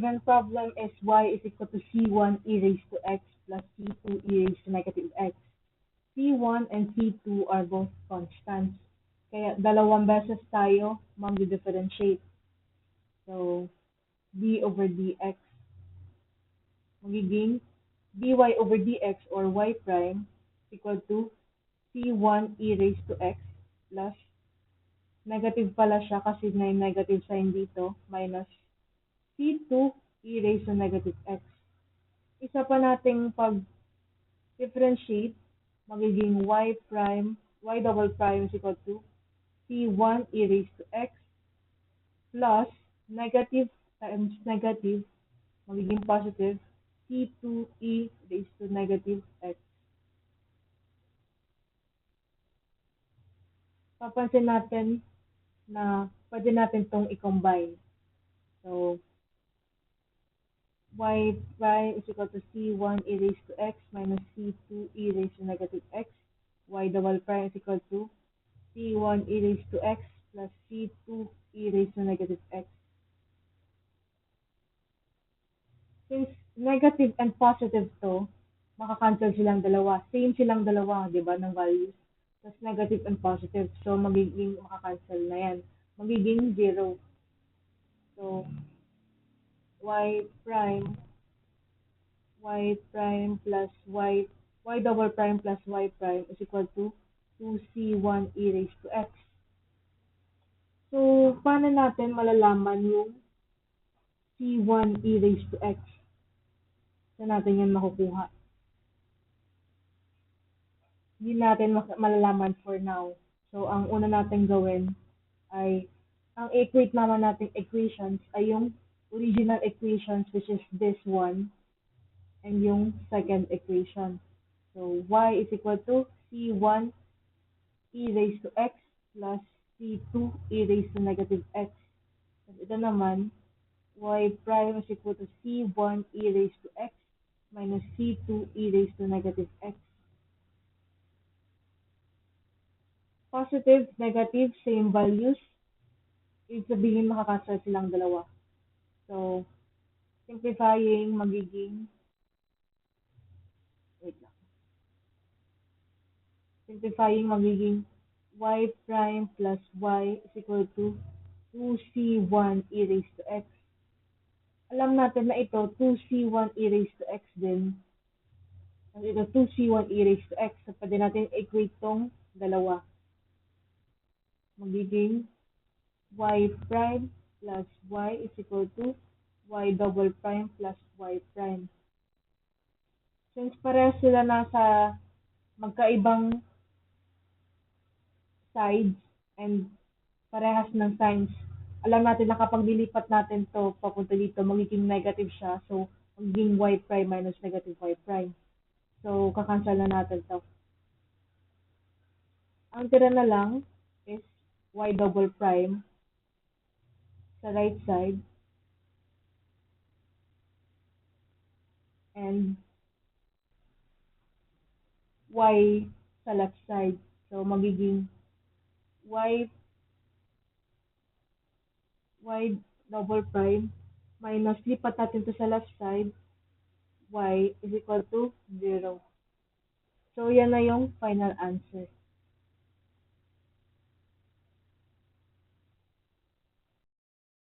given problem is y is equal to c1 e raised to x plus c2 e raised to negative x. C1 and C2 are both constants. Kaya dalawang beses tayo mag-differentiate. So, d over dx magiging dy over dx or y prime equal to c1 e raised to x plus negative pala siya kasi may negative sign dito minus c2 e raised to negative x. Isa pa nating pag-differentiate magiging y double prime is equal to c1 e raised to x plus negative times negative magiging positive c2 e raised to negative x. Papansin natin na pwede natin itong i-combine. So, y prime is equal to c1 e raised to x minus c2 e raised to negative x. Y double prime is equal to c1 e raised to x plus c2 e raised to negative x. Since negative and positive to, makakancel silang dalawa. Same silang dalawa, di ba, ng values. Tapos negative and positive. So, magiging makakancel na yan. Magiging 0. So, y prime plus y double prime plus y prime is equal to 2c1 e raised to x. So, paano natin malalaman yung c1 e raised to x? Saan natin yan makukuha? Hindi natin malalaman for now. So, ang una natin gawin ay, ang equate naman natin equations ay yung original equations which is this one and yung second equation. So, y is equal to c1 e raised to x plus c2 e raised to negative x. So, ito naman, y prime is equal to c1 e raised to x minus c2 e raised to negative x. Positive, negative, same values. Ibig sabihin makakasal silang dalawa. So, simplifying magiging, wait lang. Simplifying magiging y prime plus y is equal to 2c1 e raised to x. Alam natin na ito, 2c1 e raised to x din. Ito, 2c1 e raised to x. So, pwede natin equate tong dalawa. Magiging y prime plus y is equal to y double prime plus y prime. Since parehas sila nasa magkaibang sides and parehas ng signs, alam natin na kapag nilipat natin to papunta dito, magiging negative siya. So, magiging y prime minus negative y prime. So, kakancel na natin to. Ang tira na lang is y double prime sa right side and y sa left side. So, magiging y double prime minus, lipat natin to sa left side, y is equal to 0. So, yan na yung final answer.